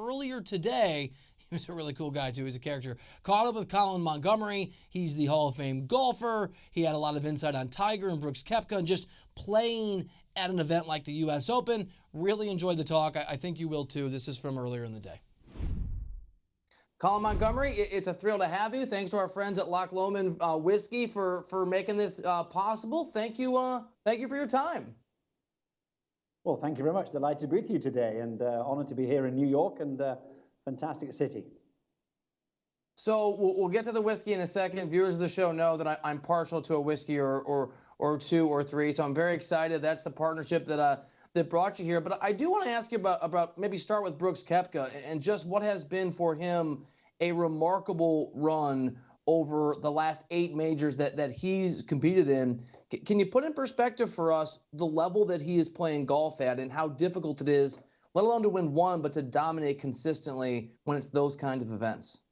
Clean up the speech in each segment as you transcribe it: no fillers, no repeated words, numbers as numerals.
earlier today, he was a really cool guy too. He's a character. Caught up with Colin Montgomerie. He's the Hall of Fame golfer. He had a lot of insight on Tiger and Brooks Koepka and just playing at an event like the U.S. Open. Really enjoyed the talk. I think you will too. This is from earlier in the day. Colin Montgomerie, it's a thrill to have you. Thanks to our friends at Loch Lomond Whisky for making this possible. Thank you for your time. Well, thank you very much. Delighted to be with you today, and honored to be here in New York, and fantastic city. So we'll get to the whiskey in a second. Viewers of the show know that I'm partial to a whiskey or two or three, so I'm very excited. That's the partnership that brought you here. But I do want to ask you about maybe start with Brooks Koepka and just what has been for him a remarkable run over the last 8 majors that he's competed in. Can you put in perspective for us the level that he is playing golf at and how difficult it is, let alone to win one, but to dominate consistently when it's those kinds of events?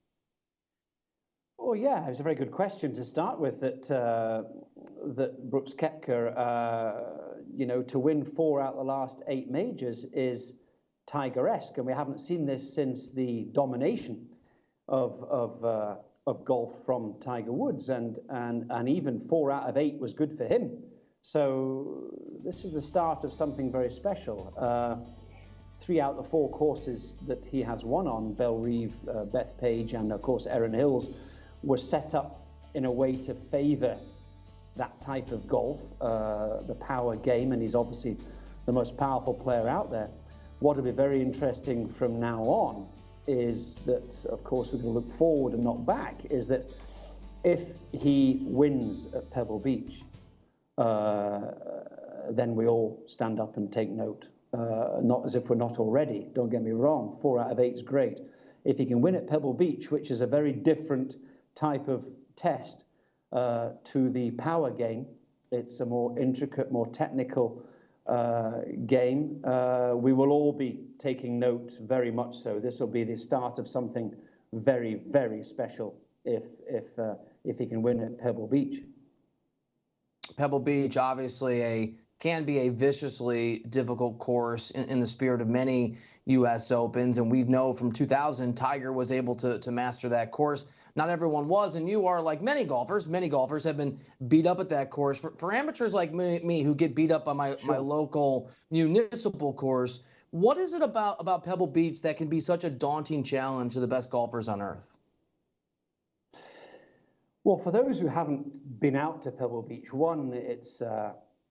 Oh yeah, it was a very good question to start with. That Brooks Koepka, to win 4 out of the last 8 majors is Tiger-esque, and we haven't seen this since the domination of golf from Tiger Woods, and even 4 out of 8 was good for him. So this is the start of something very special. 3 out of the 4 courses that he has won on, Bellerive, Bethpage, and of course Erin Hills, were set up in a way to favor that type of golf, the power game, and he's obviously the most powerful player out there. What will be very interesting from now on is that, of course, we can look forward and not back, is that if he wins at Pebble Beach, then we all stand up and take note. Not as if we're not already, don't get me wrong, 4 out of 8 is great. If he can win at Pebble Beach, which is a very different type of test to the power game, it's a more intricate, more technical game, we will all be taking note, very much so. This will be the start of something very, very special if he can win at Pebble Beach. Pebble Beach, obviously, can be a viciously difficult course in the spirit of many U.S. Opens, and we know from 2000 Tiger was able to master that course. Not everyone was, and you are like many golfers. Many golfers have been beat up at that course. For amateurs like me who get beat up by my local municipal course, what is it about Pebble Beach that can be such a daunting challenge to the best golfers on earth? Well, for those who haven't been out to Pebble Beach, one, it's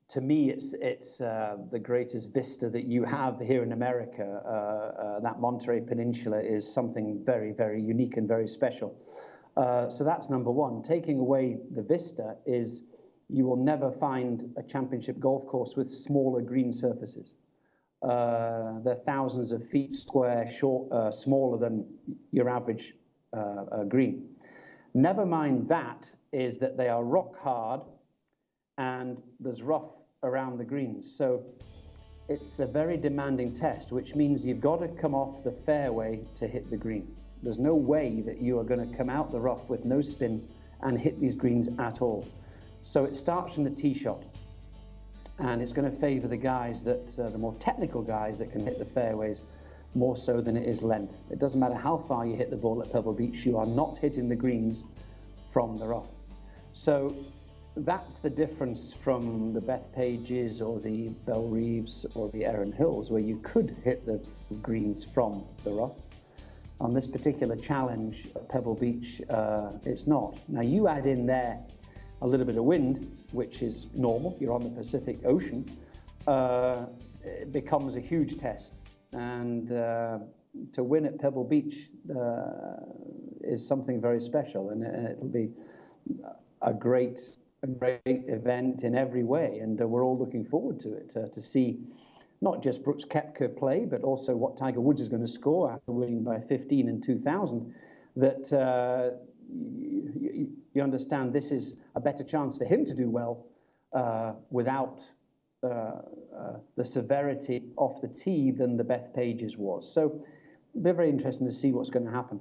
to me, it's the greatest vista that you have here in America. That Monterey Peninsula is something very, very unique and very special. So that's number one. Taking away the vista is you will never find a championship golf course with smaller green surfaces. They're thousands of feet square, smaller than your average green. Never mind that, is that they are rock hard and there's rough around the greens. So it's a very demanding test, which means you've got to come off the fairway to hit the green. There's no way that you are going to come out the rough with no spin and hit these greens at all. So it starts from the tee shot, and it's going to favor the guys that, the more technical guys that can hit the fairways more so than it is length. It doesn't matter how far you hit the ball at Pebble Beach, you are not hitting the greens from the rough. So that's the difference from the Bethpages or the Bellerives or the Erin Hills, where you could hit the greens from the rough. On this particular challenge at Pebble Beach, it's not. Now you add in there a little bit of wind, which is normal, you're on the Pacific Ocean, it becomes a huge test. And to win at Pebble Beach is something very special, and it'll be a great event in every way, and we're all looking forward to it, to see not just Brooks Koepka play, but also what Tiger Woods is going to score after winning by 15 in 2000, that you understand this is a better chance for him to do well without the severity off the tee than the Bethpages was. So it'll be very interesting to see what's going to happen.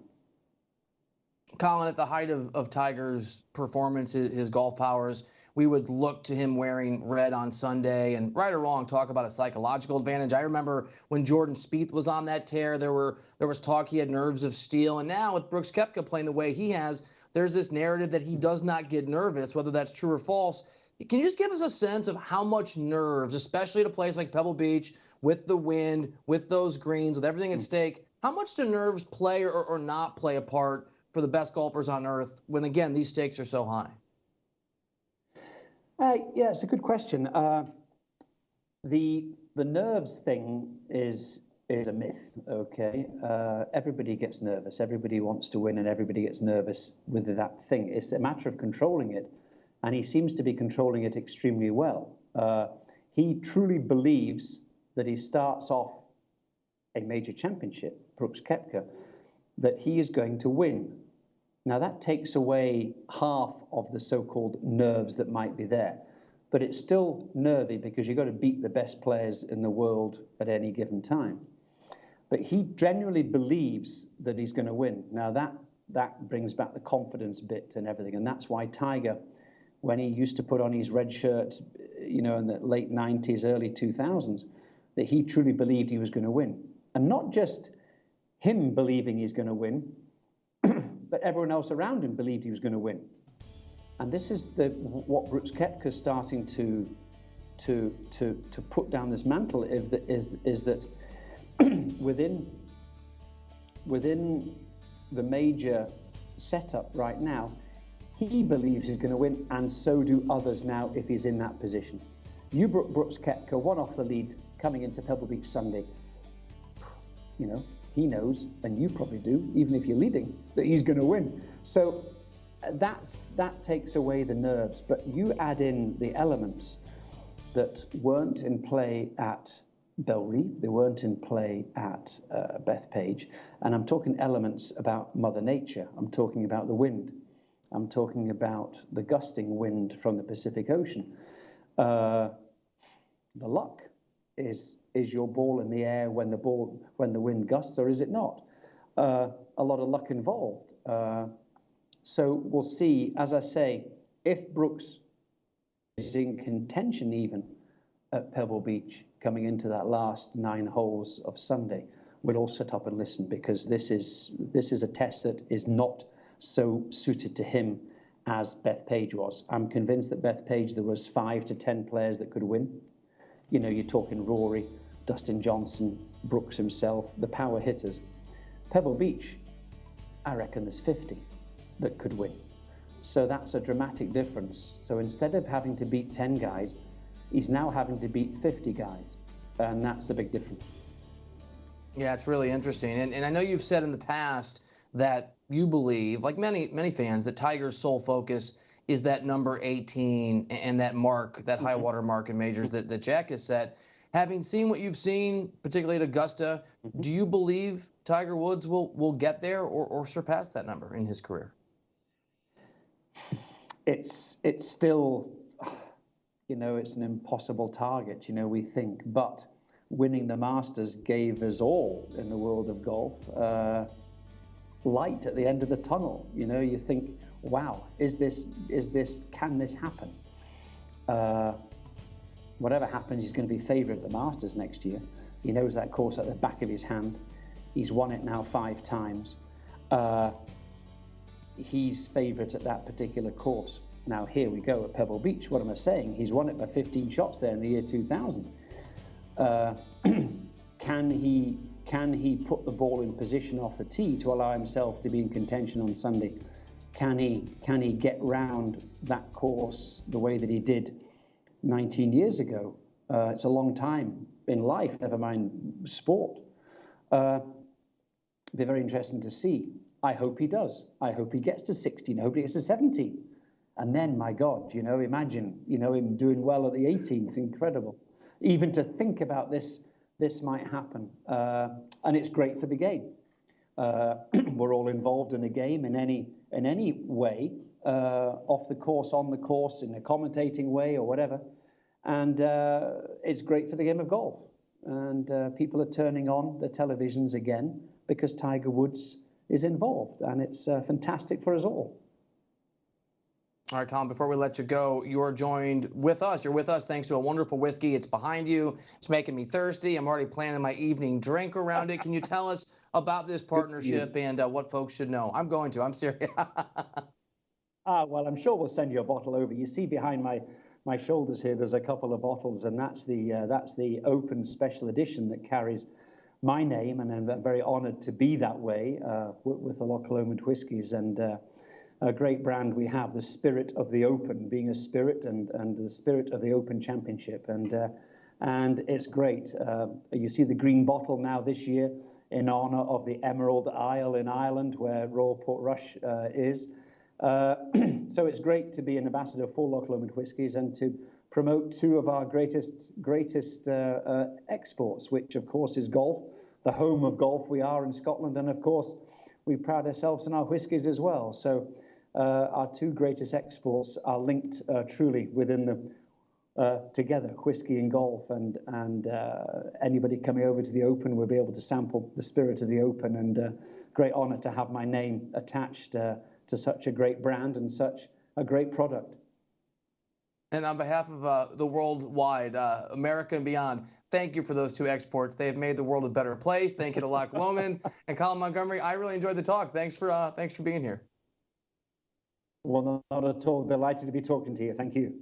Colin, at the height of Tiger's performance, his golf powers, we would look to him wearing red on Sunday. And right or wrong, talk about a psychological advantage. I remember when Jordan Spieth was on that tear, there was talk he had nerves of steel. And now with Brooks Koepka playing the way he has, there's this narrative that he does not get nervous, whether that's true or false. Can you just give us a sense of how much nerves, especially at a place like Pebble Beach, with the wind, with those greens, with everything at stake, how much do nerves play or not play a part for the best golfers on earth when, again, these stakes are so high? Yeah, it's a good question. The nerves thing is a myth, okay? Everybody gets nervous. Everybody wants to win and everybody gets nervous with that thing. It's a matter of controlling it, and he seems to be controlling it extremely well. He truly believes that he starts off a major championship, Brooks Koepka, that he is going to win. Now, that takes away half of the so-called nerves that might be there. But it's still nervy because you've got to beat the best players in the world at any given time. But he genuinely believes that he's going to win. Now, that brings back the confidence bit and everything. And that's why Tiger, when he used to put on his red shirt, in the late 90s, early 2000s, that he truly believed he was going to win. And not just him believing he's going to win, but everyone else around him believed he was going to win. And this is what Brooks Koepka is starting to put down this mantle is that within the major setup right now, he believes he's going to win, and so do others now if he's in that position. You brought Brooks Koepka one off the lead coming into Pebble Beach Sunday. He knows, and you probably do, even if you're leading, that he's going to win. So that takes away the nerves. But you add in the elements that weren't in play at Bellerive, they weren't in play at Bethpage, and I'm talking elements about Mother Nature. I'm talking about the wind. I'm talking about the gusting wind from the Pacific Ocean. The luck. Is your ball in the air when the wind gusts, or is it not? A lot of luck involved. So we'll see. As I say, if Brooks is in contention even at Pebble Beach coming into that last 9 holes of Sunday, we'll all sit up and listen, because this is a test that is not so suited to him as Bethpage was. I'm convinced that Bethpage, there was 5 to 10 players that could win. You're talking Rory, Dustin Johnson, Brooks himself, the power hitters. Pebble Beach, I reckon there's 50 that could win. So that's a dramatic difference. So instead of having to beat 10 guys, he's now having to beat 50 guys. And that's a big difference. Yeah, it's really interesting. And I know you've said in the past that you believe, like many fans, that Tiger's sole focus is that number 18 and that mark, that high water mark in majors that Jack has set. Having seen what you've seen, particularly at Augusta, do you believe Tiger Woods will get there or surpass that number in his career? It's still, it's an impossible target, we think. But winning the Masters gave us all in the world of golf light at the end of the tunnel. You think, wow, can this happen? Whatever happens, he's going to be favourite at the Masters next year. He knows that course at the back of his hand. He's won it now 5 times. He's favourite at that particular course. Now, here we go at Pebble Beach. What am I saying? He's won it by 15 shots there in the year 2000. Can he put the ball in position off the tee to allow himself to be in contention on Sunday? Can he get round that course the way that he did 19 years ago? It's a long time in life, never mind sport. Be very interesting to see. I hope he does. I hope he gets to 16. I hope he gets to 17. And then, my God, imagine, him doing well at the 18th. Incredible. Even to think about this might happen. And it's great for the game. We're all involved in the game in any way, off the course, on the course, in a commentating way or whatever. And it's great for the game of golf. And people are turning on the televisions again because Tiger Woods is involved. And it's fantastic for us all. All right, Colin, before we let you go, you're joined with us. You're with us thanks to a wonderful whiskey. It's behind you. It's making me thirsty. I'm already planning my evening drink around it. Can you tell us about this partnership and what folks should know? I'm going to. I'm serious. Well, I'm sure we'll send you a bottle over. You see behind my shoulders here, there's a couple of bottles, and that's the Open Special Edition that carries my name, and I'm very honoured to be that way with the Loch Lomond Whiskies, and a great brand we have, the spirit of the Open, being a spirit, and the spirit of the Open Championship, and it's great. You see the green bottle now this year in honour of the Emerald Isle in Ireland, where Royal Portrush is. So it's great to be an ambassador for Loch Lomond Whiskies and to promote two of our greatest exports, which of course is golf, the home of golf we are in Scotland, and of course we pride ourselves in our whiskies as well. So our two greatest exports are linked truly within the together, whiskey and golf, and anybody coming over to the Open will be able to sample the spirit of the Open, and great honour to have my name attached to such a great brand and such a great product. And on behalf of the worldwide, America and beyond, thank you for those two exports. They have made the world a better place. Thank you to Loch Lomond and Colin Montgomerie. I really enjoyed the talk. Thanks for being here. Well, not at all. Delighted to be talking to you. Thank you.